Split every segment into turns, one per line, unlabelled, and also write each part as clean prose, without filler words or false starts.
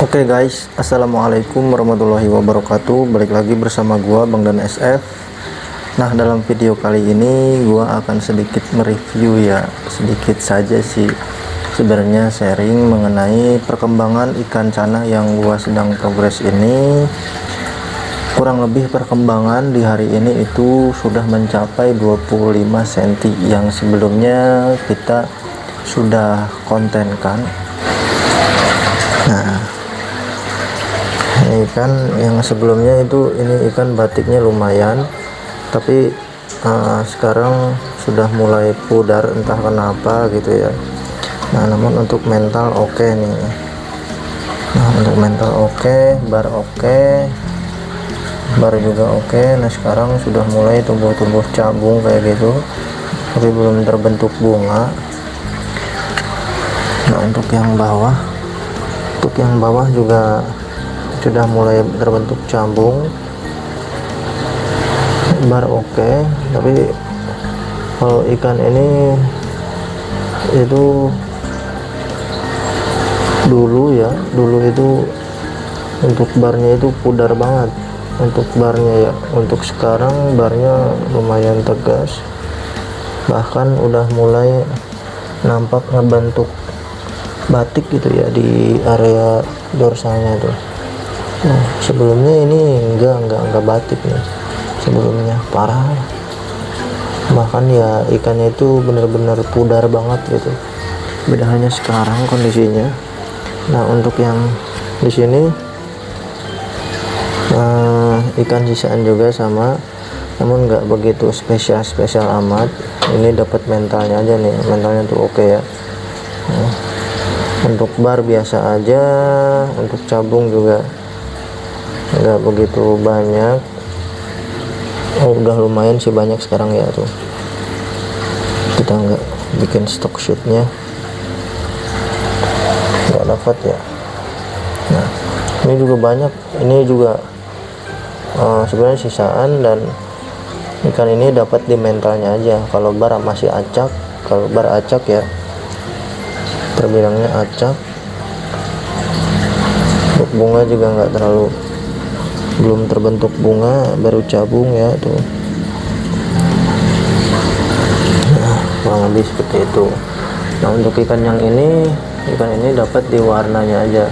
Oke guys, assalamualaikum warahmatullahi wabarakatuh. Balik lagi bersama gua Bang Dan SF. Nah, dalam video kali ini gua akan sedikit mereview ya, sedikit saja sih sebenarnya sharing mengenai perkembangan ikan cana yang gua sedang progres ini. Kurang lebih perkembangan di hari ini itu sudah mencapai 25 cm yang sebelumnya kita sudah kontenkan. Nah, ikan yang sebelumnya itu ini ikan batiknya lumayan, tapi sekarang sudah mulai pudar entah kenapa gitu ya. Nah, namun untuk mental oke nih. Nah, untuk mental oke, bar oke, bar juga oke. Nah, sekarang sudah mulai tumbuh-tumbuh cabung kayak gitu, tapi belum terbentuk bunga. Nah, untuk yang bawah juga sudah mulai terbentuk cabung, bar oke. Tapi kalau ikan ini itu dulu itu untuk barnya itu pudar banget untuk barnya ya. Untuk sekarang barnya lumayan tegas, bahkan udah mulai nampak ngebentuk batik gitu ya di area dorsalnya tuh. Nah, sebelumnya ini enggak batik nih, sebelumnya parah, bahkan ya ikannya itu benar-benar pudar banget gitu. Beda hanya sekarang kondisinya. Nah, untuk yang di sini ikan sisaan juga sama, namun nggak begitu spesial amat. Ini dapat mentalnya aja nih, mentalnya tuh oke ya. Nah, untuk bar biasa aja, untuk cabung juga nggak begitu banyak. Udah lumayan sih banyak sekarang ya tuh. Kita nggak bikin stok shootnya, nggak dapat ya. Nah, ini juga banyak. Ini juga sebenarnya sisaan, dan ikan ini dapat di mentalnya aja. Kalau bar masih acak, kalau bar acak ya terbilangnya acak. Untuk bunga juga nggak terlalu, belum terbentuk bunga, baru cabung ya tuh. Nah, kurang lebih seperti itu. Nah, untuk ikan ini dapat di warnanya aja.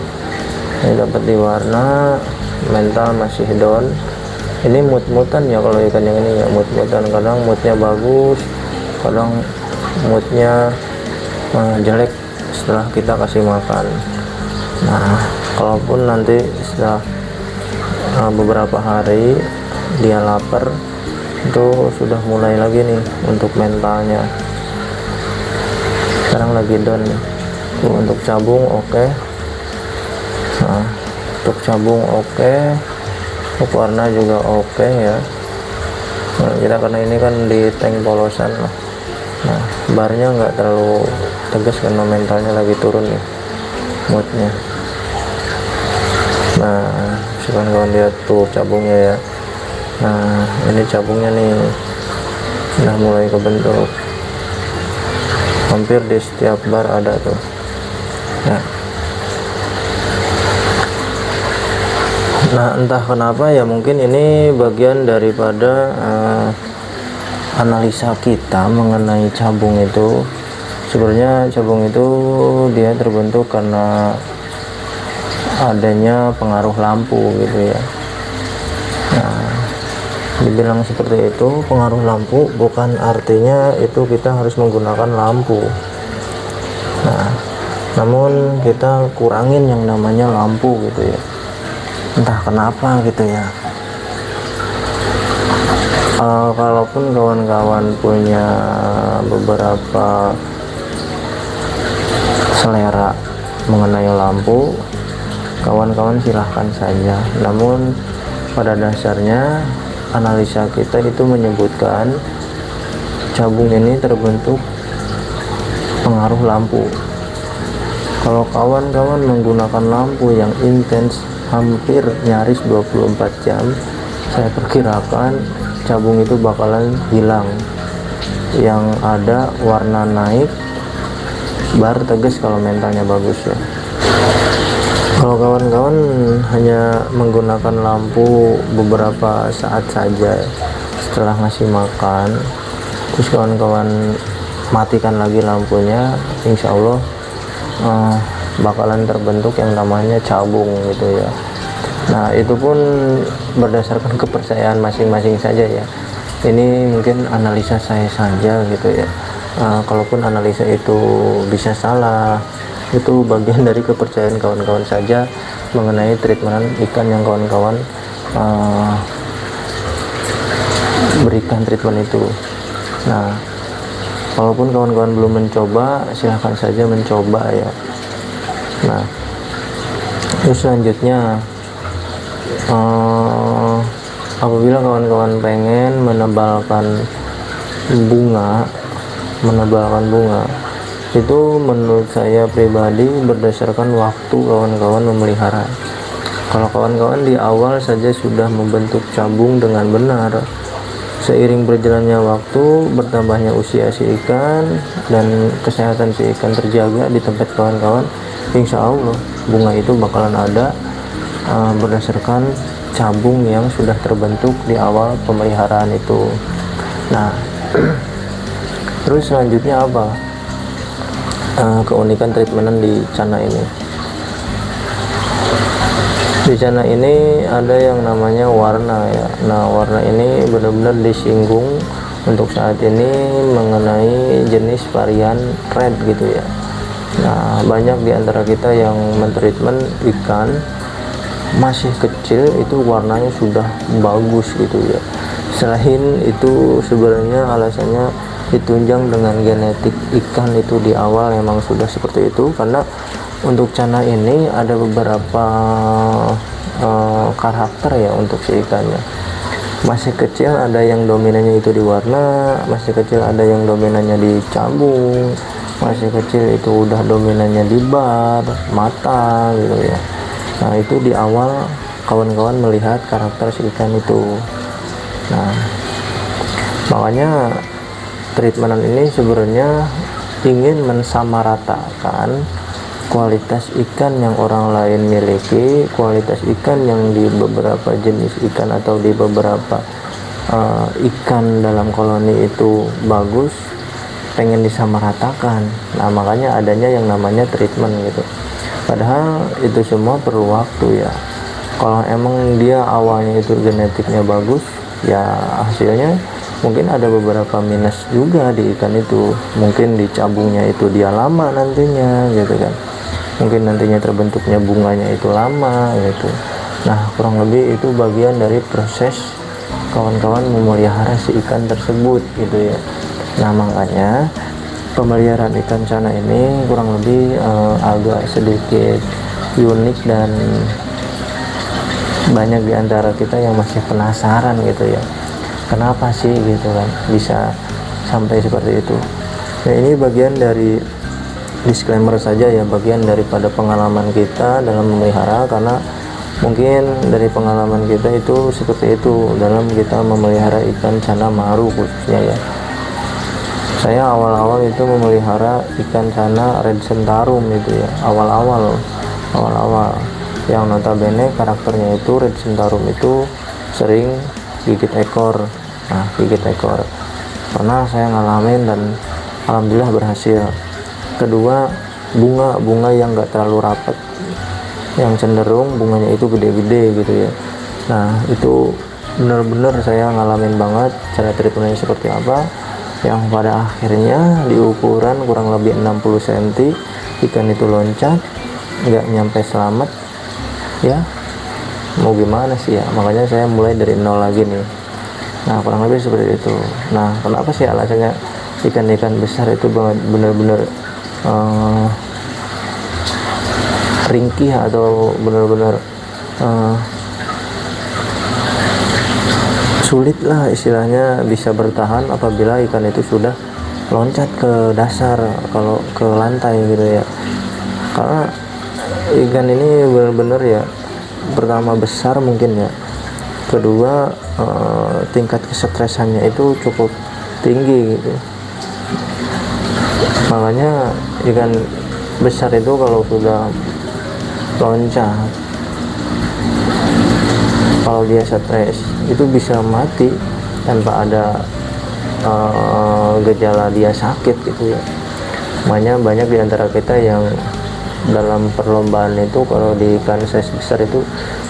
Ini dapat di warna, mental masih down. Ini mut-mutan ya, kalau ikan yang ini ya mut-mutan. Kadang mutnya bagus, kadang mutnya jelek setelah kita kasih makan. Nah, kalaupun nanti setelah beberapa hari dia lapar, itu sudah mulai lagi nih untuk mentalnya. Sekarang lagi down nih. Untuk cabung oke. Nah, untuk cabung oke, untuk warna juga oke ya. Nah, kita karena ini kan di tank polosan lah. Nah, barnya nggak terlalu tegas karena mentalnya lagi turun nih moodnya. Nah, kawan-kawan lihat tuh cabungnya ya. Nah, ini cabungnya nih udah mulai kebentuk, hampir di setiap bar ada tuh ya. Nah, entah kenapa ya, mungkin ini bagian daripada analisa kita mengenai cabung itu. Sebenarnya cabung itu dia terbentuk karena adanya pengaruh lampu gitu ya. Nah, dibilang seperti itu pengaruh lampu, bukan artinya itu kita harus menggunakan lampu. Nah, namun kita kurangin yang namanya lampu gitu ya, entah kenapa gitu ya. Kalaupun kawan-kawan punya beberapa selera mengenai lampu, kawan-kawan silahkan saja. Namun pada dasarnya analisa kita itu menyebutkan cabung ini terbentuk pengaruh lampu. Kalau kawan-kawan menggunakan lampu yang intens hampir nyaris 24 jam, saya perkirakan cabung itu bakalan hilang. Yang ada warna naik, bar tegas kalau mentalnya bagus ya. Kalau kawan-kawan kawan-kawan hanya menggunakan lampu beberapa saat saja setelah ngasih makan, terus kawan-kawan matikan lagi lampunya, insya Allah bakalan terbentuk yang namanya cabung gitu ya. Nah, itu pun berdasarkan kepercayaan masing-masing saja ya. Ini mungkin analisa saya saja gitu ya. Kalaupun analisa itu bisa salah, itu bagian dari kepercayaan kawan-kawan saja mengenai treatment ikan yang kawan-kawan berikan treatment itu. Nah, walaupun kawan-kawan belum mencoba, silahkan saja mencoba ya. Nah, terus selanjutnya apabila kawan-kawan pengen menebalkan bunga, itu menurut saya pribadi berdasarkan waktu kawan-kawan memelihara. Kalau kawan-kawan di awal saja sudah membentuk cabung dengan benar, seiring berjalannya waktu, bertambahnya usia si ikan, dan kesehatan si ikan terjaga di tempat kawan-kawan, insya Allah bunga itu bakalan ada berdasarkan cabung yang sudah terbentuk di awal pemeliharaan itu. Nah, terus selanjutnya apa keunikan treatmentan di Cana ini? Di Cana ini ada yang namanya warna ya. Nah, warna ini benar-benar disinggung untuk saat ini mengenai jenis varian red gitu ya. Nah, banyak di antara kita yang mentreatment ikan masih kecil itu warnanya sudah bagus gitu ya. Selain itu sebenarnya alasannya ditunjang dengan genetik ikan itu di awal memang sudah seperti itu, karena untuk Cana ini ada beberapa karakter ya untuk si ikannya. Masih kecil ada yang dominannya itu di warna, masih kecil ada yang dominannya di cabung, masih kecil itu udah dominannya di bar, mata gitu ya. Nah, itu di awal kawan-kawan melihat karakter si ikan itu. Nah, makanya treatmentan ini sebenarnya ingin mensamaratakan kualitas ikan yang orang lain miliki, kualitas ikan yang di beberapa jenis ikan atau di beberapa ikan dalam koloni itu bagus, pengen disamaratakan. Nah, makanya adanya yang namanya treatment gitu. Padahal itu semua perlu waktu ya. Kalau emang dia awalnya itu genetiknya bagus, ya hasilnya mungkin ada beberapa minus juga di ikan itu. Mungkin di cabungnya itu dia lama nantinya gitu kan. Mungkin nantinya terbentuknya bunganya itu lama gitu. Nah, kurang lebih itu bagian dari proses kawan-kawan memelihara si ikan tersebut gitu ya. Nah, makanya pemeliharaan ikan Cana ini kurang lebih agak sedikit unik, dan banyak di antara kita yang masih penasaran gitu ya, kenapa sih gitu kan bisa sampai seperti itu. Nah, ini bagian dari disclaimer saja ya, bagian daripada pengalaman kita dalam memelihara, karena mungkin dari pengalaman kita itu seperti itu dalam kita memelihara ikan Cana Maru khususnya ya. Saya awal-awal itu memelihara ikan Cana red centarum itu ya, awal-awal yang notabene karakternya itu red centarum itu sering gigit ekor. Nah, gigit ekor pernah saya ngalamin dan alhamdulillah berhasil. Kedua, bunga yang gak terlalu rapat, yang cenderung bunganya itu gede-gede gitu ya. Nah, itu benar-benar saya ngalamin banget cara treatmentnya seperti apa, yang pada akhirnya di ukuran kurang lebih 60 cm ikan itu loncat, nggak nyampe selamat ya. Mau gimana sih ya, makanya saya mulai dari nol lagi nih. Nah, kurang lebih seperti itu. Nah, kenapa sih alasannya ikan-ikan besar itu benar-benar ringkih atau benar-benar sulit lah istilahnya bisa bertahan apabila ikan itu sudah loncat ke dasar, kalau ke lantai gitu ya. Karena ikan ini benar-benar ya, pertama besar mungkin ya, kedua tingkat kesetresannya itu cukup tinggi gitu. Makanya ikan besar itu kalau sudah loncat kalau dia stres itu bisa mati tanpa ada gejala dia sakit gitu ya. Makanya banyak di antara kita yang dalam perlombaan itu kalau di ikan size besar itu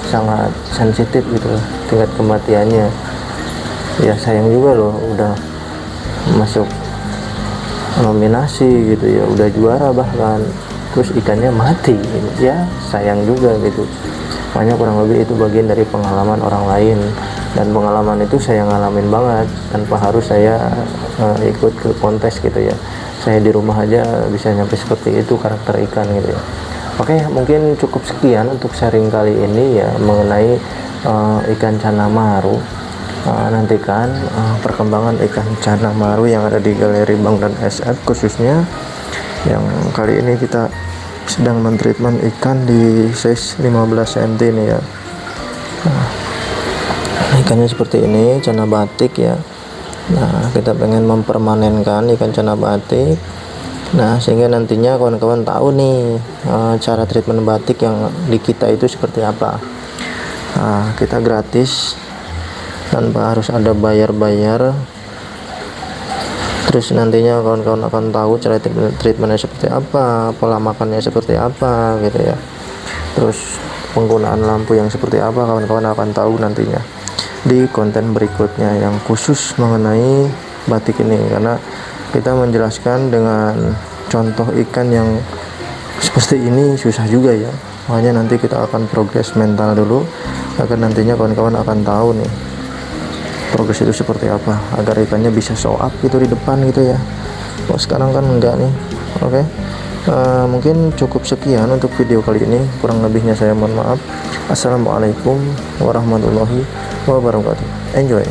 sangat sensitif gitu tingkat kematiannya. Ya sayang juga loh, udah masuk nominasi gitu ya, udah juara bahkan, terus ikannya mati gitu. Ya sayang juga gitu. Makanya kurang lebih itu bagian dari pengalaman orang lain, dan pengalaman itu saya ngalamin banget tanpa harus saya ikut ke kontes gitu ya. Saya di rumah aja bisa nyampe seperti itu karakter ikan gitu ya. Oke, mungkin cukup sekian untuk sharing kali ini ya mengenai ikan cana maru. Nantikan perkembangan ikan cana maru yang ada di Galeri Bank dan SF, khususnya yang kali ini kita sedang mentreatment ikan di size 15 cm ini ya. Ikannya seperti ini, cana batik ya. Nah, kita pengen mempermanenkan ikan cana batik. Nah, sehingga nantinya kawan-kawan tahu nih cara treatment batik yang di kita itu seperti apa. Kita gratis tanpa harus ada bayar-bayar. Terus nantinya kawan-kawan akan tahu cara treatmentnya seperti apa, pola makannya seperti apa gitu ya. Terus penggunaan lampu yang seperti apa kawan-kawan akan tahu nantinya di konten berikutnya yang khusus mengenai batik ini, karena kita menjelaskan dengan contoh ikan yang seperti ini susah juga ya. Makanya nanti kita akan progres mental dulu agar nantinya kawan-kawan akan tahu nih progres itu seperti apa, agar ikannya bisa show up gitu di depan gitu ya. Sekarang kan enggak nih. Oke. Mungkin cukup sekian untuk video kali ini, kurang lebihnya saya mohon maaf. Assalamualaikum warahmatullahi wabarakatuh. Enjoy.